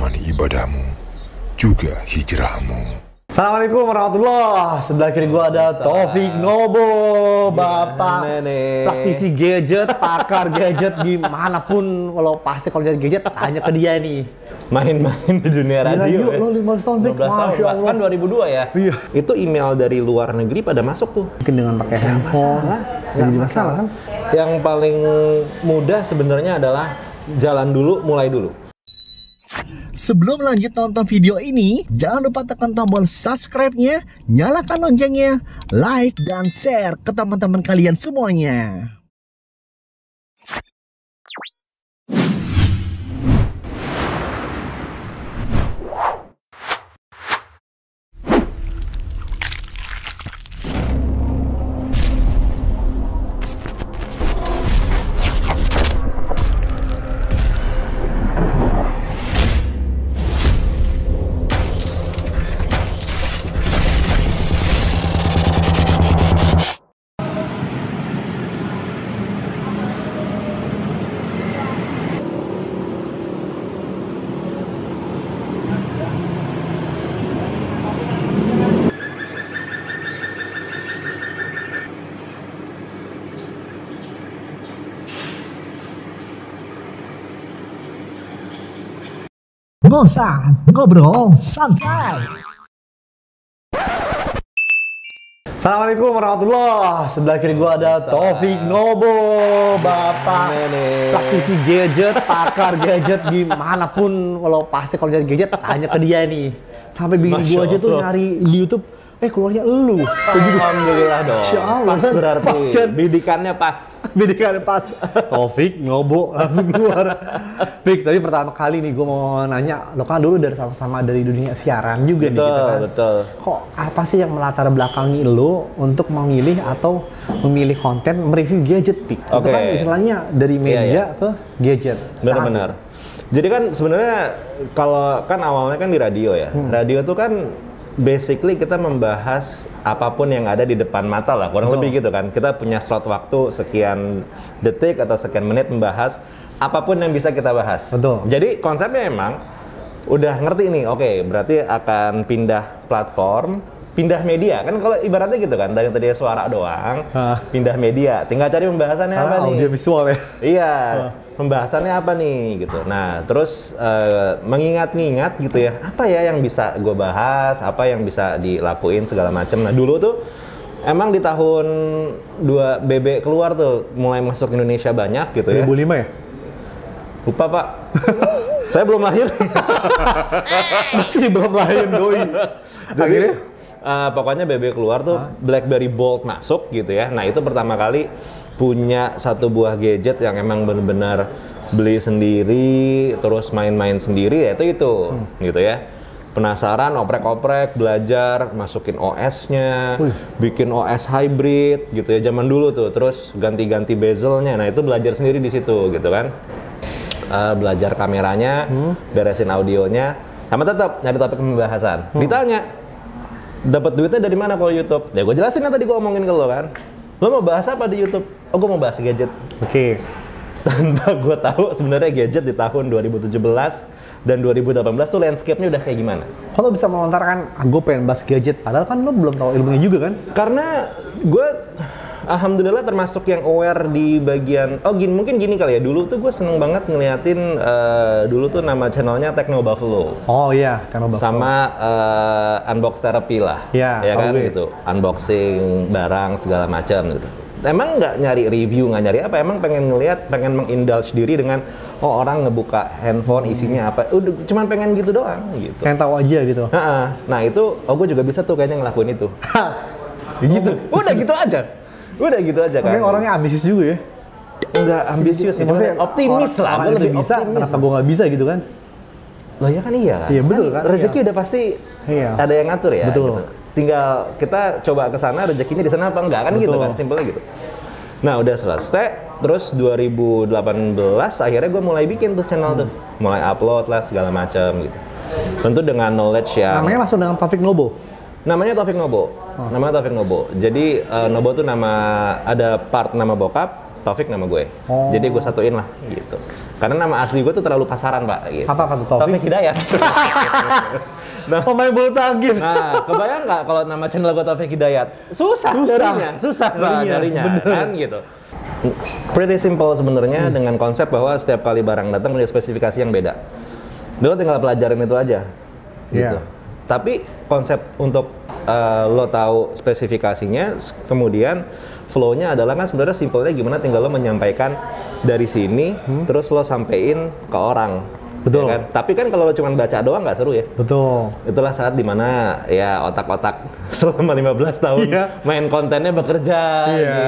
menemani ibadahmu, juga hijrahmu. Assalamualaikum warahmatullah. Sebelah kiri gua ada Taufik Nobo, bapak praktisi gadget, pakar gadget dimanapun. Kalau pasti kalau jadi gadget tanya ke dia nih. Main-main di dunia radio. Lo 15 tahun, 15 tahun, kan 2002 ya? Iya. Itu email dari luar negeri pada masuk tuh. Mungkin dengan pakai handphone, nggak masalah kan? Yang paling mudah sebenarnya adalah jalan dulu, mulai dulu. Sebelum lanjut nonton video ini, jangan lupa tekan tombol subscribe-nya, nyalakan loncengnya, like, dan share ke teman-teman kalian semuanya. Ngosan, ngobrol santai. Assalamualaikum warahmatullah. Sebelah kiri gua ada Taufik Nobo, bapak praktisi gadget, pakar gadget dimanapun. Kalau pasti kalau jadi gadget tanya ke dia nih. Sampai bikin gua aja tuh nyari di YouTube. Keluarnya elu. Alhamdulillah dong. Pas berarti. Pas kan? Bidikannya pas. Bidikannya pas. Taufik Nobo langsung keluar. Fik, tadi pertama kali nih gue mau nanya, lo kan dulu dari sama-sama dari dunia siaran juga nih gitu kan. Betul. Kok apa sih yang melatar belakangi lo untuk memilih atau memilih konten mereview gadget, Fik? Itu kan istilahnya dari media ke gadget. Benar-benar. Jadi kan sebenarnya kalau kan awalnya kan di radio ya. Radio tuh kan basically kita membahas apapun yang ada di depan mata lah, kurang lebih gitu kan. Kita punya slot waktu sekian detik atau sekian menit membahas apapun yang bisa kita bahas. Betul. Jadi konsepnya emang udah ngerti nih, oke, berarti akan pindah platform, pindah media. Kan kalau ibaratnya gitu kan, dari tadi suara doang, pindah media. Tinggal cari pembahasannya apa nih. Audio visual ya? Iya. Pembahasannya apa nih gitu. Nah terus mengingat-ingat gitu ya, apa ya yang bisa gue bahas, apa yang bisa dilakuin segala macam. Nah dulu tuh emang di tahun 2 BB keluar tuh mulai masuk Indonesia banyak gitu ya. 2005 ya? Lupa pak. Saya belum lahir. Masih belum lahir doi. Akhirnya? Pokoknya BB keluar tuh BlackBerry Bold masuk gitu ya. Nah itu pertama kali punya satu buah gadget yang emang benar-benar beli sendiri, terus main-main sendiri, ya itu gitu ya. Penasaran, oprek-oprek, belajar, masukin OS-nya, bikin OS hybrid gitu ya zaman dulu tuh, terus ganti-ganti bezelnya. Nah itu belajar sendiri di situ gitu kan. Belajar kameranya, beresin audionya, sama tetap nyari topik pembahasan. Ditanya, dapat duitnya dari mana kalau YouTube? Ya gue jelasin kan tadi gue omongin ke lo kan. Lo mau bahas apa di YouTube? Oh, gue mau bahas gadget. Oke. Tanpa gue tahu sebenarnya gadget di tahun 2017 dan 2018 tuh landscape-nya udah kayak gimana. Kalau bisa melontarkan, gue pengen bahas gadget, padahal kan lo belum tahu ilmunya juga kan? Karena gue alhamdulillah termasuk yang aware di bagian, mungkin gini kali ya, dulu tuh gue seneng banget ngeliatin, dulu tuh nama channelnya Techno Buffalo. Oh iya, Techno Buffalo. Sama Unbox Therapy lah, ya kan gitu, unboxing barang segala macam gitu. Emang nggak nyari review, nggak nyari apa, emang pengen ngeliat, pengen mengindulge diri dengan orang ngebuka handphone isinya apa, udah cuman pengen gitu doang gitu. Pengen tahu aja gitu. Nah itu, gue juga bisa tuh kayaknya ngelakuin itu. Gitu, udah gitu aja. Udah gitu aja kan. Mungkin orangnya ambisius juga ya? Enggak ambisius ya, maksudnya optimis lah. Orang itu bisa, kenapa gue nggak bisa gitu kan? Loh ya kan iya kan? Iya betul kan? Rezeki udah pasti ada yang ngatur ya. Betul. Gitu. Tinggal kita coba ke sana, rezekinya di sana apa enggak kan? Betul. Gitu kan, simpelnya gitu. Nah udah selesai, terus 2018 akhirnya gue mulai bikin tuh channel tuh. Mulai upload lah segala macam gitu. Tentu dengan knowledge yang... Namanya langsung dengan Taufik Nobo? Namanya Taufik Nobo. Namanya Taufik Nobo. Jadi Nobo tuh nama, ada part nama bokap, Taufik nama gue. Oh. Jadi gue satuin lah gitu. Karena nama asli gue tuh terlalu pasaran, Pak. Gitu. Apa tuh Taufik? Taufik Hidayat. Nah, Pemain bulu tangkis. nah, kebayang nggak kalau nama channel gue Taufik Hidayat? Susah darinya, kan gitu. Pretty simple sebenarnya dengan konsep bahwa setiap kali barang datang punya spesifikasi yang beda. Lo tinggal pelajarin itu aja, gitu. Tapi konsep untuk lo tahu spesifikasinya, kemudian flow-nya adalah kan sebenarnya simpelnya gimana tinggal lo menyampaikan dari sini, terus lo sampein ke orang. Betul. Ya kan? Tapi kan kalau lo cuma baca doang nggak seru ya. Betul. Itulah saat dimana ya otak-otak selama 15 tahun main kontennya bekerja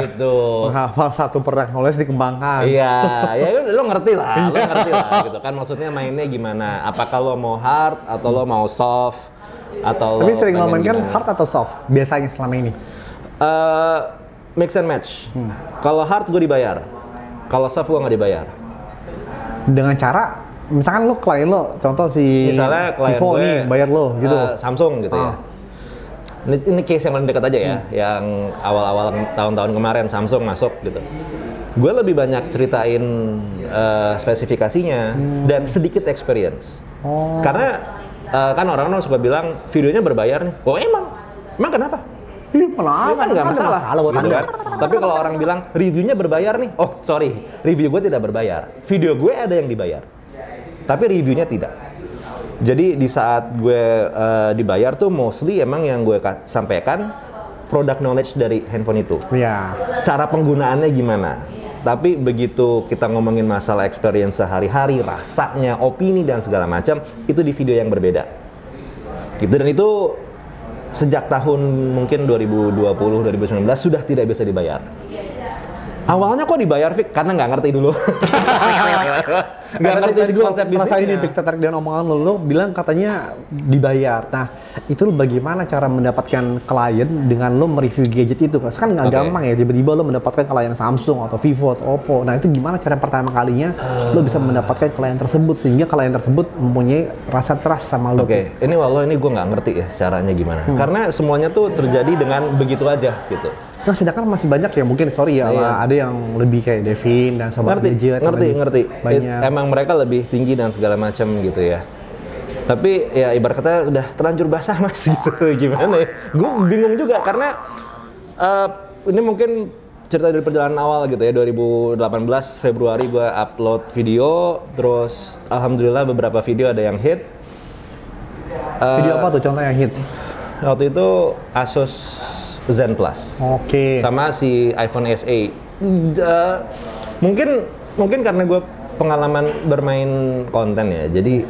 gitu. Menghafal satu per knowledge dikembangkan. Iya, ya lo ngerti lah, gitu kan. Maksudnya mainnya gimana? Apakah lo mau hard atau lo mau soft? Atau Tapi lo sering pengen ngomongin kan gimana? hard atau soft biasanya selama ini? Mix and match. Kalau hard gue dibayar, kalau soft gue nggak dibayar. Dengan cara misalkan lo klien lo, contoh si Misalnya klien Vivo gue nih bayar lo gitu. Samsung gitu ya. Ini case yang paling dekat aja ya, yang awal-awal tahun-tahun kemarin Samsung masuk gitu. Gue lebih banyak ceritain spesifikasinya dan sedikit experience. Karena kan orang-orang suka bilang videonya berbayar nih. Oh emang kenapa? Iya, malah Kan nggak masalah, buat gitu Anda. kan? Tapi kalau orang bilang reviewnya berbayar nih, oh sorry, review gue tidak berbayar. Video gue ada yang dibayar, tapi reviewnya tidak. Jadi di saat gue dibayar tuh mostly emang yang gue sampaikan product knowledge dari handphone itu. Iya. Cara penggunaannya gimana. Tapi begitu kita ngomongin masalah experience sehari-hari, rasanya, opini dan segala macam, itu di video yang berbeda. Gitu, dan itu sejak tahun mungkin 2020-2019 sudah tidak bisa dibayar. Awalnya kok dibayar, Fik? Karena nggak ngerti dulu. Nggak ngerti konsep bisnisnya. Ini Fik, tertarik dengan omongan lo bilang katanya dibayar. Nah, itu lo bagaimana cara mendapatkan klien dengan lo mereview gadget itu? Kan nggak gampang ya, tiba-tiba lo mendapatkan klien Samsung atau Vivo atau Oppo. Nah, itu gimana cara pertama kalinya lo bisa mendapatkan klien tersebut sehingga klien tersebut mempunyai rasa trust sama lo? Oke, ini walau ini gue nggak ngerti ya caranya gimana. Karena semuanya tuh terjadi dengan begitu aja gitu. Kan sedangkan masih banyak ya mungkin ada yang lebih kayak Devin dan Sobat Gadget. Ngerti. Banyak. Emang mereka lebih tinggi dan segala macam gitu ya. Tapi ya ibarat kata udah terlanjur basah mas gitu. Gimana ya? Gue bingung juga karena ini mungkin cerita dari perjalanan awal gitu ya. 2018 Februari gue upload video, terus alhamdulillah beberapa video ada yang hit. Video apa tuh contoh yang hits? Waktu itu Asus Zen Plus. Oke. Sama si iPhone SE. Mungkin karena gue pengalaman bermain konten ya. Jadi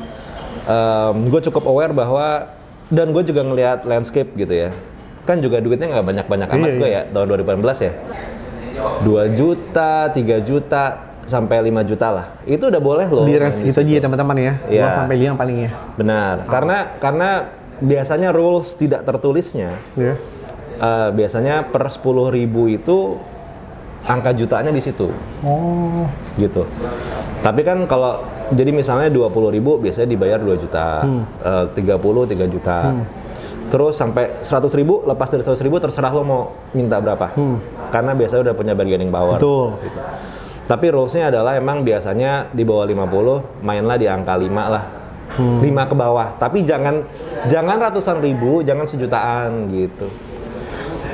gue cukup aware bahwa dan gue juga ngelihat landscape gitu ya. Kan juga duitnya nggak banyak-banyak amat gue ya tahun 2018 ya. 2 juta, 3 juta sampai 5 juta lah. Itu udah boleh loh. Di range itu aja ya teman-teman ya. Iya. 2 sampai 5 paling ya. Benar. Karena biasanya rules tidak tertulisnya. Iya. Biasanya per 10.000 itu angka jutaannya di situ. Oh. Gitu. Tapi kan kalau jadi misalnya 20.000 biasanya dibayar 2 juta, 30 3 juta. Terus sampai 100.000, lepas dari 100.000 terserah lo mau minta berapa. Karena biasanya udah punya bargaining power. Betul. Gitu. Tapi rules-nya adalah emang biasanya di bawah 50 mainlah di angka 5 lah. 5 ke bawah. Tapi jangan ratusan ribu, jangan sejutaan gitu.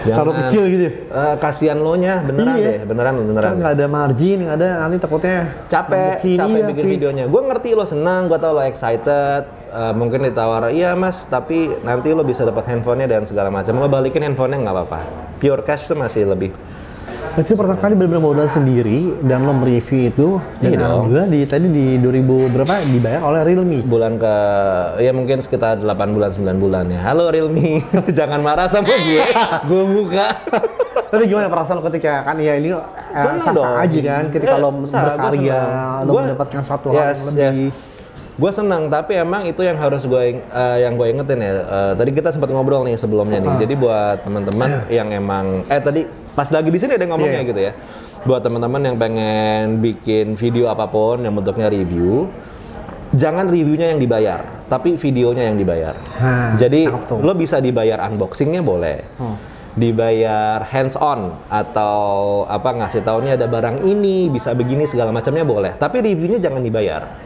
Kalau kecil gitu ya? Kasihan lo nya, beneran deh, beneran. Kan nggak ada margin, nggak ada, nanti takutnya Capek bikin videonya. Gue ngerti lo senang, gue tau lo excited, mungkin ditawar, iya mas, tapi nanti lo bisa dapat handphonenya dan segala macam. Lo balikin handphonenya nggak apa-apa. Pure cash tuh masih lebih. Itu pertama kali benar-benar modal sendiri dan lo mereview itu dan Iya dong. alhamdulillah tadi di 2000 berapa dibayar oleh Realme. Bulan ke, ya mungkin sekitar 8 bulan, 9 bulan ya. Halo Realme, jangan marah sama gue, gue buka. Tapi gimana perasaan lo ketika kan ya ini sah-sah aja kan ketika lo berkarya, lo mendapatkan satu hal yang lebih. Gue senang, tapi emang itu yang harus gue ingetin ya. Tadi kita sempat ngobrol nih sebelumnya nih. Jadi buat teman-teman yang emang tadi pas lagi di sini ada yang ngomongnya gitu ya. Buat teman-teman yang pengen bikin video apapun yang bentuknya review, jangan reviewnya yang dibayar, tapi videonya yang dibayar. Jadi lo bisa dibayar unboxingnya boleh. dibayar hands on atau apa ngasih tahunya ada barang ini bisa begini segala macamnya boleh, tapi reviewnya jangan dibayar.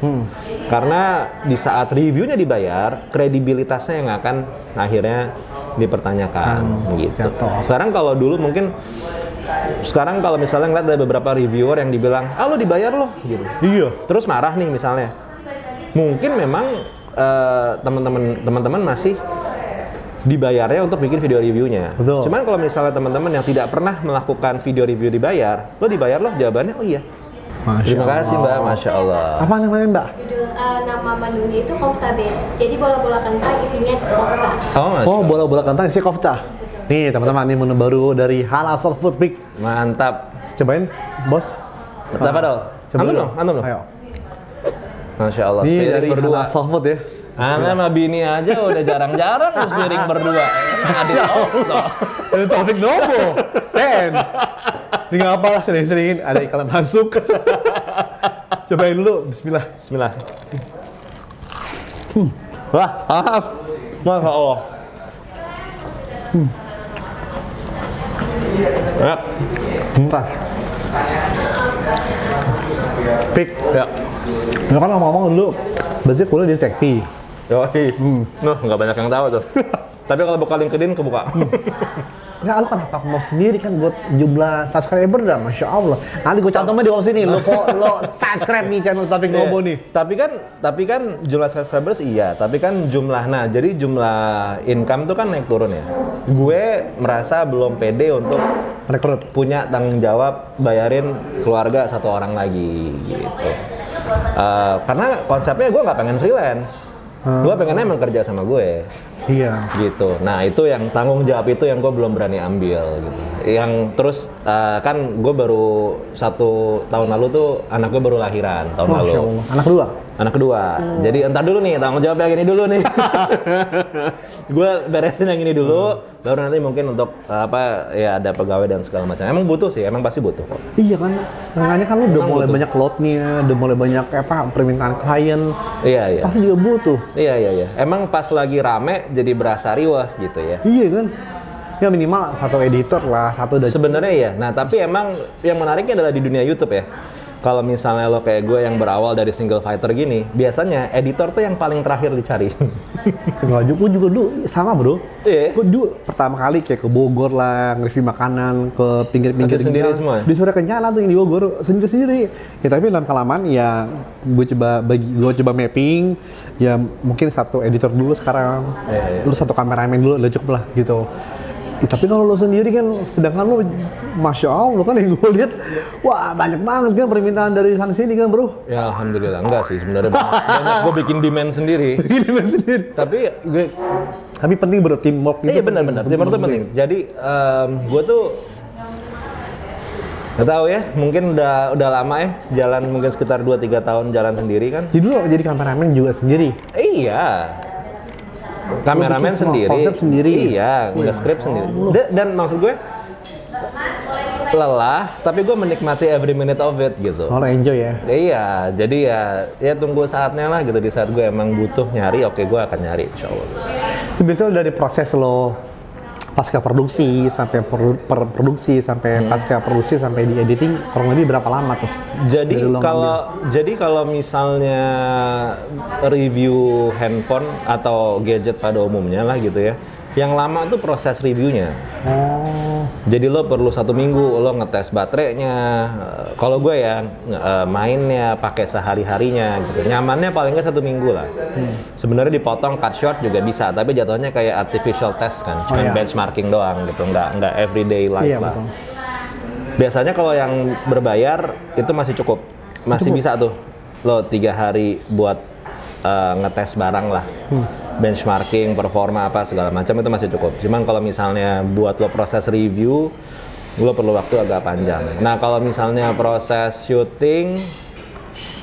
Karena di saat reviewnya dibayar, kredibilitasnya yang akan akhirnya dipertanyakan gitu. Sekarang kalau dulu mungkin sekarang kalau misalnya ngeliat ada beberapa reviewer yang dibilang, lo dibayar loh gitu. Iya. Terus marah nih misalnya. Mungkin memang teman-teman masih dibayarnya untuk bikin video reviewnya. Betul. Cuman kalau misalnya teman-teman yang tidak pernah melakukan video review dibayar, lo dibayar loh? Jawabannya oh iya. Terima kasih Mbak, Masya Allah. Apa namanya Mbak? Nama menunya itu kofta bed. Jadi bola-bola kentang isinya kofta. Oh, bola-bola kentang isi kofta. Nih teman-teman, ini menu baru dari Halal Soul Food Pick. Mantap. Cobain, bos. Apa dong? Antum dong. Ayo. Masya Allah. Ini Spiring dari berdua. Halal Soul Food ya. Ana sama bini aja udah jarang-jarang spiring berdua. Adil Allah. Ini Taufik Nobo. Ini nggak apa lah, sering-seringin ada iklan masuk. Cobain dulu, Bismillah. Bismillah. Wah, maaf. Masya Allah. Ya. Bentar. Pik. Ya. Lu kan ngomong dulu, Basir kuliah di Tekpi. Yoi. Nggak banyak yang tahu tuh. Tapi kalau buka LinkedIn kebuka. Nggak, lu kenapa mau sendiri kan buat jumlah subscriber dah, Masya Allah. Nanti gue cantumnya di bawah sini, lo subscribe nih channel Taufik Nobo nih. Tapi kan jumlah subscribers iya, tapi kan jadi jumlah income tuh kan naik turun ya. Gue merasa belum pede untuk Rekrut. punya tanggung jawab bayarin keluarga satu orang lagi gitu. Karena konsepnya gue nggak pengen freelance. Gue pengennya emang kerja sama gue. Iya. Gitu. Nah itu yang tanggung jawab itu yang gue belum berani ambil gitu. Yang terus kan gue baru 1 tahun lalu tuh anak gue baru lahiran tahun lalu. Allah. Anak kedua? Anak kedua. Jadi entar dulu nih tanggung jawab yang ini dulu nih. Gue beresin yang ini dulu, baru nanti mungkin untuk ya ada pegawai dan segala macam. Emang butuh sih, emang pasti butuh kok. Iya kan, setengahnya kan lu udah mulai butuh. banyak loadnya, udah mulai banyak permintaan klien. Iya. Pasti juga butuh. Iya. Emang pas lagi rame jadi berasa riwah gitu ya. Iya kan? Ya minimal satu editor lah, satu udah. Sebenarnya ya. Nah, tapi emang yang menariknya adalah di dunia YouTube ya. Kalau misalnya lo kayak gue yang berawal dari single fighter gini, biasanya editor tuh yang paling terakhir dicari. Enggak juga dulu sama bro. Iya. Gue dulu pertama kali kayak ke Bogor lah, nge-review makanan ke pinggir-pinggir Kerja sendiri semua? Di sore kencana tuh yang di Bogor sendiri. Ya tapi dalam kelamaan ya gue coba mapping. Ya mungkin satu editor dulu sekarang, lu satu kameramen dulu udah cukup lah gitu. Ya, tapi kalau lo sendiri kan, sedangkan lo, Masya Allah kan yang gue lihat, wah banyak banget kan permintaan dari sana sini kan bro. Ya alhamdulillah enggak sih sebenarnya banyak gue bikin demand sendiri. Tapi penting bro, teamwork gitu. Iya benar-benar teamwork itu penting. Jadi gue tuh nggak tahu ya, mungkin udah lama ya jalan, mungkin sekitar 2-3 tahun jalan sendiri kan. Jadi lo jadi kameramen juga sendiri? Iya. Kameramen sendiri, konsep sendiri. Iya, nge-script sendiri. Dan maksud gue lelah, tapi gue menikmati every minute of it gitu. Oh, enjoy ya? Iya, jadi ya tunggu saatnya lah gitu. Di saat gue emang butuh nyari, oke gue akan nyari, insya Allah. Itu biasanya dari proses lo pasca produksi sampai produksi sampai pasca produksi sampai di editing kurang lebih berapa lama tuh? Jadi kalau misalnya review handphone atau gadget pada umumnya lah gitu ya, yang lama tuh proses reviewnya. Jadi lo perlu 1 minggu lo ngetes baterainya. Kalau gue ya mainnya pakai sehari-harinya gitu. Nyamannya paling nggak 1 minggu lah. Sebenarnya dipotong cut short juga bisa, tapi jatuhnya kayak artificial test kan, cuma benchmarking doang gitu, nggak everyday life lah. Betul. Biasanya kalau yang berbayar itu masih cukup, bisa tuh lo 3 hari buat ngetes barang lah. Benchmarking, performa apa segala macam itu masih cukup. Cuman kalau misalnya buat lo proses review, lo perlu waktu agak panjang. Nah kalau misalnya proses syuting,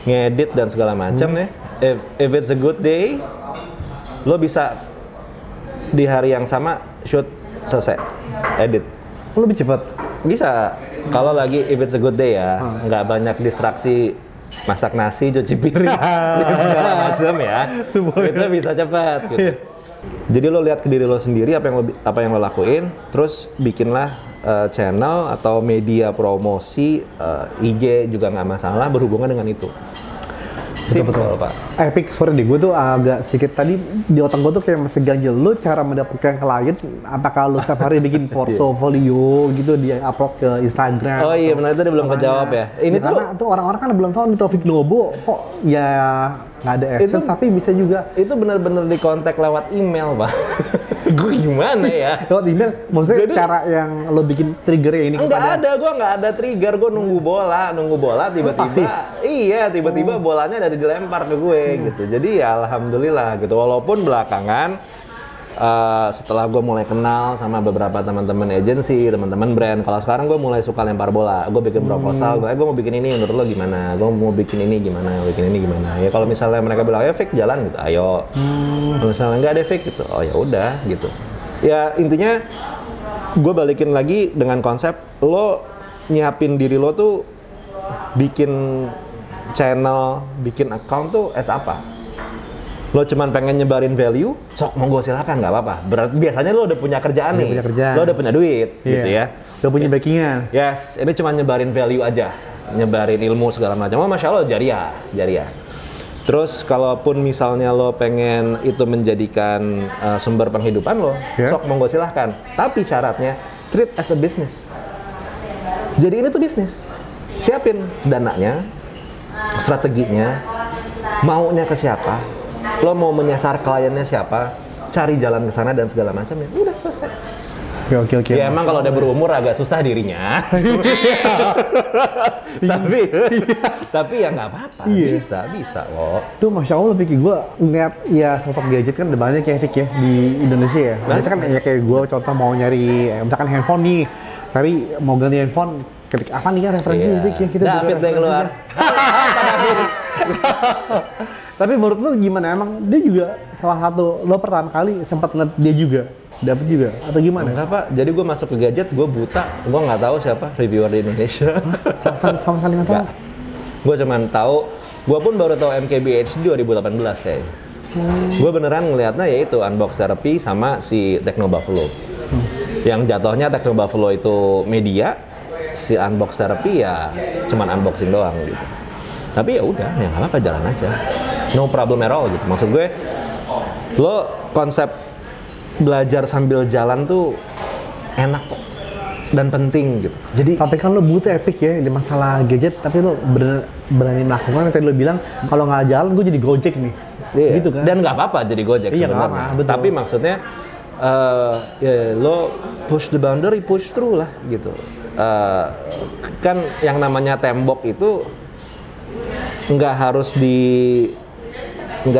ngedit dan segala macam ya, if it's a good day, lo bisa di hari yang sama shoot selesai, edit. Lebih cepat? Bisa. Kalau lagi if it's a good day ya, nggak banyak distraksi. Masak nasi, cuci piring, segala macam ya. Itu bisa cepat gitu. Jadi lo lihat ke diri lo sendiri apa yang lo lakuin, terus bikinlah channel atau media promosi, IG juga nggak masalah berhubungan dengan itu. Betul, Pak. Epic, sorry deh, gue tuh agak sedikit tadi di otak gue tuh kayak masih ganjel. Lu cara mendapatkan klien, apakah lu setiap hari bikin portofolio gitu, dia upload ke Instagram? Oh iya, benar, itu dia belum kejawab ya. Ini tuh karena tuh orang-orang kan belum tahu nih Taufik Nobo kok ya nggak ada AdSense, tapi bisa juga. Itu benar-benar dikontak lewat email, Pak. Gue gimana ya? Lewat email, maksudnya Jadi, cara yang lo bikin triggernya ini gue nggak ada trigger, gue nunggu bola tiba-tiba, tiba-tiba bolanya dari dilempar ke gue gitu. Jadi ya alhamdulillah gitu, walaupun belakangan setelah gue mulai kenal sama beberapa teman-teman agensi, teman-teman brand, kalau sekarang gue mulai suka lempar bola, gue bikin proposal, gue mau bikin ini, menurut lo gimana? Gue mau bikin ini gimana? Ya kalau misalnya mereka bilang ya fake jalan gitu, ayo. Kalau misalnya nggak ada fake gitu, oh ya udah gitu. Ya intinya gue balikin lagi dengan konsep lo nyiapin diri lo tuh bikin channel, bikin account tuh as apa? Lo cuman pengen nyebarin value, sok monggo silakan, nggak apa-apa. Berarti biasanya lo udah punya kerjaan nih, lo udah punya duit, gitu ya. Udah punya backingan. Yes, ini cuma nyebarin value aja, nyebarin ilmu segala macam. Oh, masya Allah, jariah. Terus kalaupun misalnya lo pengen itu menjadikan sumber penghidupan lo, sok monggo silahkan. Tapi syaratnya treat as a business. Jadi ini tuh bisnis. Siapin dananya, strateginya, maunya ke siapa. Lo mau menyasar kliennya siapa, cari jalan ke sana dan segala macam ya udah selesai. Oke. Ya emang kalau udah berumur agak susah dirinya. tapi ya nggak apa-apa, bisa kok. Tuh masya Allah pikir gue ngeliat ya sosok gadget kan udah banyak ya Fik ya di Indonesia ya. Biasanya kan ya kayak gue contoh mau nyari misalkan handphone nih, cari mau ganti handphone, ketik apa nih kan referensi Fik ya kita. David yang keluar. Tapi menurut lo gimana? Emang dia juga salah satu, lo pertama kali sempat ngeliat dia juga, dapet juga, atau gimana? Enggak Pak, jadi gue masuk ke gadget, gue buta, gue nggak tahu siapa reviewer di Indonesia. Sama sekali nggak tahu? Gue cuman tahu, gue pun baru tahu MKBHD 2018 kayaknya. Gue beneran ngelihatnya yaitu Unbox Therapy sama si Techno Buffalo. Yang jatuhnya Techno Buffalo itu media, si Unbox Therapy ya cuman unboxing doang gitu. Tapi ya udah, ya nggak apa-apa, jalan aja. No problem at all gitu. Maksud gue, lo konsep belajar sambil jalan tuh enak kok dan penting gitu. Jadi tapi kan lo butuh Epic ya di masalah gadget, tapi lo berani melakukan yang tadi lo bilang kalau nggak jalan gue jadi Gojek nih. Iya. Gitu kan? Dan nggak apa-apa jadi Gojek sebenarnya. Tapi maksudnya ya, lo push the boundary, push through lah gitu. Kan yang namanya tembok itu nggak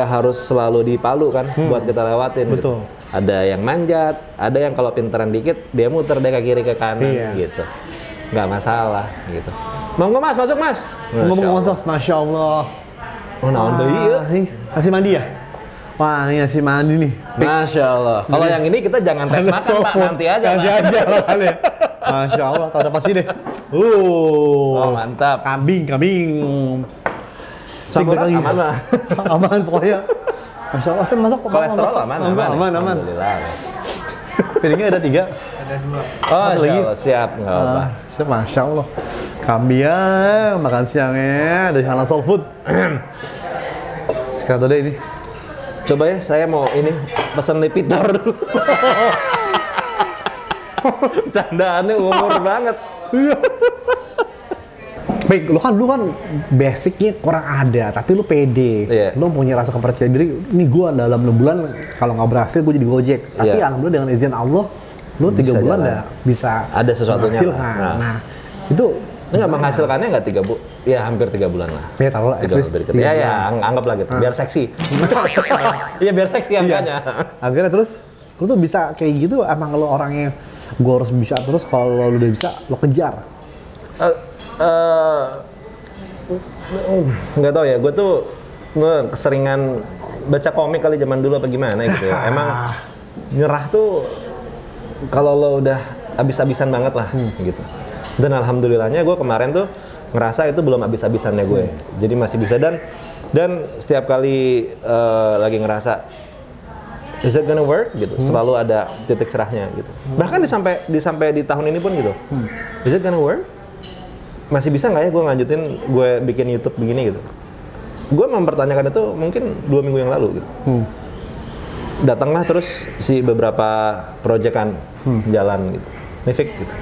harus selalu dipalu kan buat kita lewatin. Betul. Gitu. Ada yang manjat, ada yang kalau pinteran dikit dia muter deh ke kiri ke kanan gitu. Nggak masalah gitu. Monggo Mas, masuk Mas. Ngomong-ngomong sos, masya Allah. Oh, naon deui ieu? Nasi mandi ya? Wah, ini nasi mandi nih. Masya Allah. Kalau yang ini kita jangan tes makan Pak, nanti aja. Nanti aja kali. Masya Allah, tahu pasti deh. Oh, mantap. Kambing. Samurat aman lah. Aman pokoknya. Masya Allah, saya masuk kolesterol aman. Alhamdulillah. Piringnya ada 3? Ada 2. Oh, lagi. Siap, nggak apa-apa. Siap, Masya Allah. Kambing ya, makan siangnya dari Halal Soul Food. Sekarang deh ini. Coba ya, saya mau ini pesan Lipitor dulu. Candaannya umur banget. Baik, lu kan basicnya kurang ada, tapi lu pede. Lu punya rasa kepercayaan diri. Ini gua dalam 6 bulan kalau nggak berhasil gua jadi Gojek. Tapi alhamdulillah dengan izin Allah, lu 3 bulan udah bisa ada sesuatunya. Nah, itu nggak menghasilkannya nggak 3 bulan? Ya hampir 3 bulan lah. Ya taruh lah. Ya, anggaplah gitu. Biar seksi. Iya biar seksi angkanya. Akhirnya terus lu tuh bisa kayak gitu. Emang lu orangnya gua harus bisa terus. Kalau lu udah bisa, lu kejar. Nggak tahu ya, gue tuh keseringan baca komik kali zaman dulu apa gimana gitu ya. Emang nyerah tuh kalau lo udah habis-habisan banget lah gitu. Dan alhamdulillahnya gue kemarin tuh ngerasa itu belum habis-habisannya gue. Jadi masih bisa dan setiap kali lagi ngerasa is it gonna work gitu. Selalu ada titik cerahnya gitu. Bahkan sampai di tahun ini pun gitu. Is it gonna work? Masih bisa nggak ya gue lanjutin gue bikin YouTube begini gitu. Gue mempertanyakan itu mungkin 2 minggu yang lalu gitu. Datanglah terus si beberapa proyekan jalan gitu. Nifik gitu.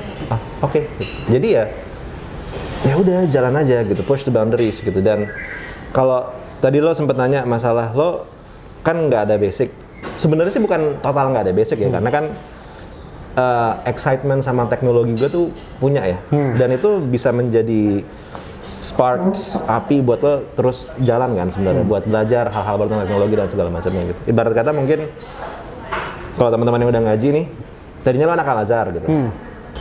Oke. Gitu. Jadi ya udah jalan aja gitu, push the boundaries gitu. Dan kalau tadi lo sempet nanya masalah lo kan nggak ada basic. Sebenarnya sih bukan total nggak ada basic ya, karena kan excitement sama teknologi gue tuh punya ya. Dan itu bisa menjadi sparks api buat lo terus jalan kan sebenarnya, buat belajar hal-hal baru tentang teknologi dan segala macamnya gitu. Ibarat kata mungkin kalau teman-teman yang udah ngaji nih, tadinya lo anak Al-Azhar gitu.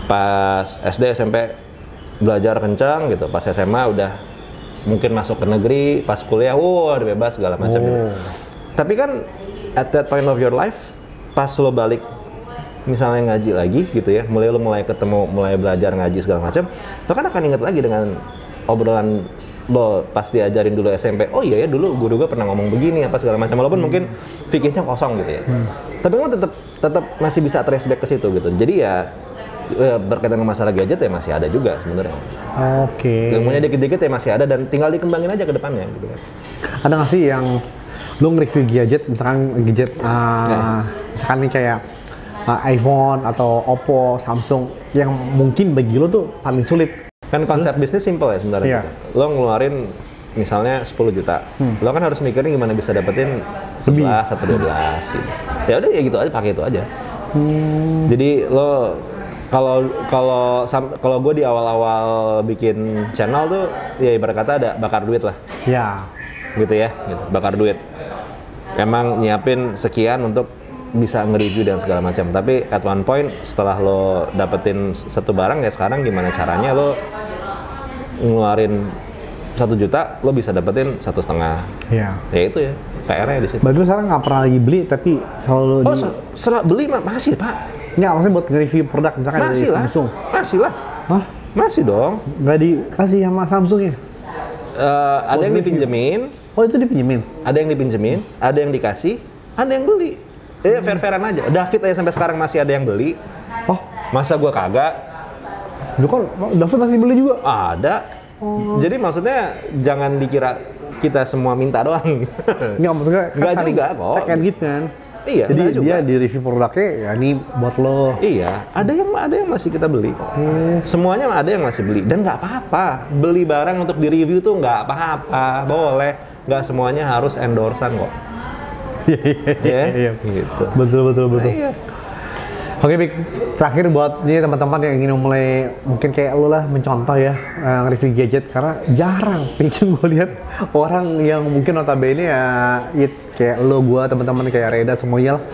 Pas SD SMP belajar kencang gitu, pas SMA udah mungkin masuk ke negeri, pas kuliah udah bebas segala macam gitu. Tapi kan at that point of your life, pas lo balik misalnya ngaji lagi gitu ya, mulai ketemu, mulai belajar ngaji segala macam, lo kan akan ingat lagi dengan obrolan lo pas diajarin dulu SMP. Oh iya ya, dulu guru gue pernah ngomong begini apa segala macam, walaupun mungkin fikirnya kosong gitu ya. Tapi lo tetap masih bisa trace back ke situ gitu. Jadi ya berkaitan dengan masalah gadget ya masih ada juga sebenarnya. Oke. Ilmunya dikit-dikit ya masih ada dan tinggal dikembangin aja ke depannya gitu kan. Ada nggak sih yang lu nge-review gadget, misalkan misalkan nih kayak iPhone atau Oppo, Samsung yang mungkin bagi lo tuh paling sulit? Kan konsep bisnis simple ya sebenarnya. Iya. Gitu. Lo ngeluarin misalnya 10 juta, lo kan harus mikirin gimana bisa dapetin 11 atau 12 gitu. Ya udah ya gitu aja, pakai itu aja. Jadi lo kalau gue di awal-awal bikin channel tuh ya ibarat kata ada bakar duit lah. Ya. Gitu ya, gitu. Bakar duit. Emang nyiapin sekian untuk bisa nge-review dan segala macam. Tapi at one point setelah lo dapetin satu barang ya sekarang gimana caranya lo ngeluarin 1 juta, lo bisa dapetin 1,5. Iya. Ya itu ya, PR-nya di situ. Berarti lo sekarang nggak pernah lagi beli tapi selalu Setelah beli masih pak. Nggak, maksudnya buat nge-review produk misalkan Masih dari lah. Samsung. Masih lah. Hah? Masih dong. Nggak dikasih sama Samsung ya? Ada yang dipinjemin. Oh itu dipinjemin? Ada yang dipinjemin, ada yang dikasih, ada yang beli. Fair-fairan aja. David aja sampai sekarang masih ada yang beli. Oh, Masa gua kagak? lu kan David masih beli juga? Ada. Jadi maksudnya jangan dikira kita semua minta doang. Nggak, maksudnya kan Nggak saling juga kok. take and give kan? Iya, jadi nggak juga. dia di review produknya ya ini buat lo. Iya, ada yang masih kita beli kok. Semuanya ada yang masih beli dan nggak apa-apa. Beli barang untuk di review tuh nggak apa-apa, boleh. Nggak semuanya harus endorsean kok. Iya. Gitu. Betul. Iya. Oke, Bik. Terakhir buat ini teman-teman yang ingin mulai mungkin kayak lu lah mencontoh ya review gadget karena jarang bikin gue lihat orang yang mungkin notabene ya kayak lu, gua, teman-teman kayak Reda semuanya lah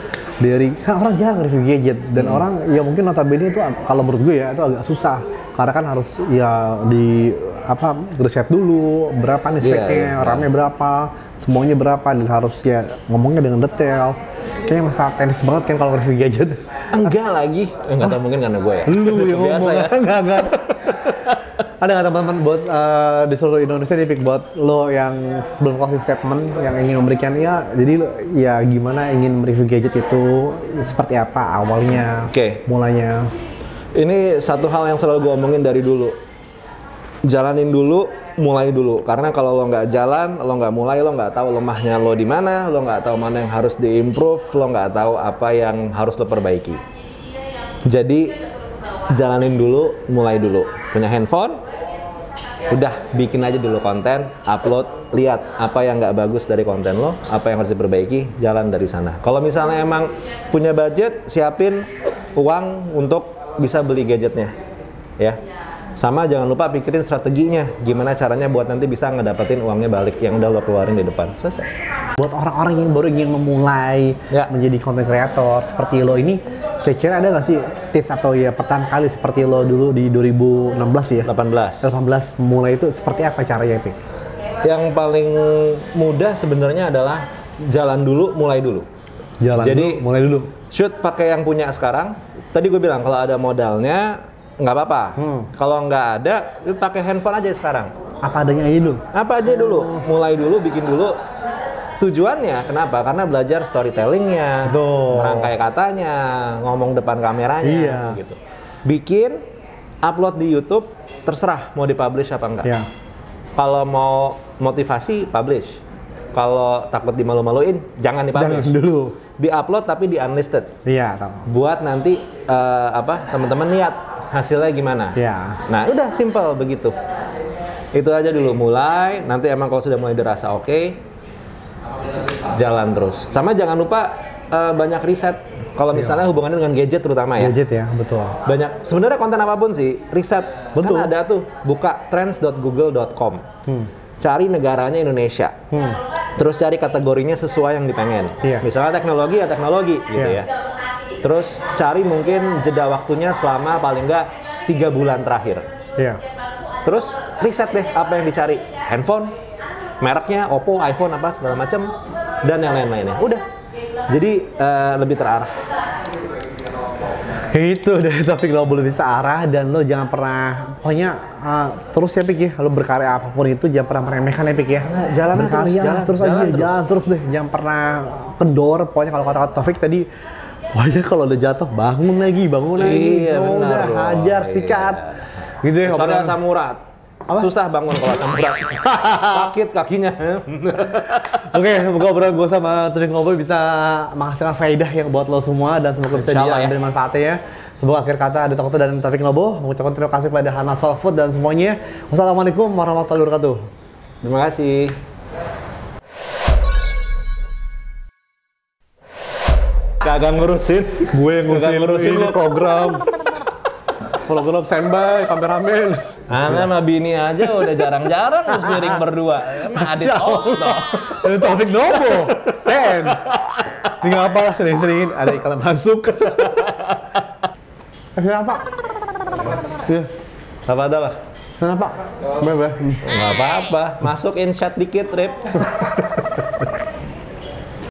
dari kan orang jarang review gadget dan orang ya mungkin notabene itu kalau menurut gue ya itu agak susah karena kan harus ya di riset dulu berapa nih speknya, RAM-nya berapa, semuanya berapa dan harus ya ngomongnya dengan detail. Kayaknya masalah teknis banget kan kalau review gadget. Enggak lagi. Enggak tahu mungkin karena gue ya. Lu yang biasa ngomong ya. enggak. Ada nggak teman-teman buat di seluruh Indonesia nih, Pik, buat lo yang sebelum closing statement yang ingin memberikan ya, jadi lo ya gimana ingin mereview gadget itu seperti apa awalnya, mulainya. Ini satu hal yang selalu gue omongin dari dulu. Jalanin dulu, mulai dulu. Karena kalau lo nggak jalan, lo nggak mulai, lo nggak tahu lemahnya lo di mana, lo nggak tahu mana yang harus diimprove, lo nggak tahu apa yang harus lo perbaiki. Jadi jalanin dulu, mulai dulu. Punya handphone, udah bikin aja dulu konten, upload, lihat apa yang nggak bagus dari konten lo, apa yang harus diperbaiki, jalan dari sana. Kalau misalnya emang punya budget, siapin uang untuk bisa beli gadgetnya, ya. Sama jangan lupa pikirin strateginya, gimana caranya buat nanti bisa ngedapetin uangnya balik yang udah lo keluarin di depan. Selesai. Buat orang-orang yang baru ingin memulai menjadi content creator seperti lo ini, kira-kira ada nggak sih tips atau ya pertama kali seperti lo dulu di 2016 ya? 18 mulai itu seperti apa caranya, Pik? Yang paling mudah sebenarnya adalah jalan dulu, mulai dulu. Jadi mulai dulu. Shoot pakai yang punya sekarang. Tadi gue bilang kalau ada modalnya nggak apa-apa. Kalau nggak ada, pakai handphone aja sekarang. Apa adanya aja dulu? Apa aja dulu, mulai dulu, bikin dulu. Tujuannya kenapa? Karena belajar storytellingnya, Betul. merangkai katanya, ngomong depan kameranya, Iya. gitu. Bikin, upload di YouTube, terserah mau dipublish apa enggak. Iya. Kalau mau motivasi, publish. Kalau takut dimalu-maluin, jangan dipublish. Jangan dulu. Di-upload tapi di unlisted. Iya, tahu. Buat nanti teman-teman lihat hasilnya gimana. Iya. Nah, udah simple begitu. Itu aja dulu mulai. Nanti emang kalau sudah mulai dirasa oke, jalan terus. Sama jangan lupa banyak riset. Kalau misalnya hubungannya dengan gadget terutama ya. Gadget ya, betul. Banyak. Sebenarnya konten apapun sih, riset. Betul. Kan ada tuh, buka trends.google.com. Cari negaranya Indonesia. Terus cari kategorinya sesuai yang dipengen. Iya. Misalnya teknologi ya teknologi gitu Iya. ya. Terus cari mungkin jeda waktunya selama paling nggak 3 bulan terakhir. Iya. Terus riset deh apa yang dicari. Handphone, mereknya Oppo, iPhone apa segala macam dan yang lain-lainnya. Udah. Jadi lebih terarah. Itu dari topik lo belum bisa arah dan lo jangan pernah pokoknya terus ya Pik ya, lo berkarya apapun itu jangan pernah meremehkan ya Pik ya. Jalan aja berkarya terus, jalan terus deh, jangan pernah kendor. Pokoknya kalau kata Taufik tadi, pokoknya kalau udah jatuh bangun lagi. Iya, Oh, benar udah loh. hajar Iya. sikat. Gitu ya. Kecuali obrolan. asam urat. Susah bangun kalau asam urat. Sakit kakinya. Oke, semoga obrolan gue sama Taufik Ngobrol bisa menghasilkan faedah yang buat lo semua dan semoga bisa Insya Allah ya. diambil manfaatnya ya. Semoga akhir kata ada Tokto dan Taufik Ngobrol mengucapkan terima kasih kepada Hana Soul Food dan semuanya. Wassalamualaikum warahmatullahi wabarakatuh. Terima kasih. Kagak ngurusin. Gue Kagak ngurusin ini lo. program standby, kameramen. Ana sama bini aja udah jarang-jarang harus piring berdua. Emang adit Okto. Ada Taufik Ngobrol. Tinggal apa lah sering-seringin ada iklan masuk. Kenapa? Iya. Apa ada lah? Kenapa? Bye-bye. Nggak apa-apa. Masuk in chat dikit, Rip.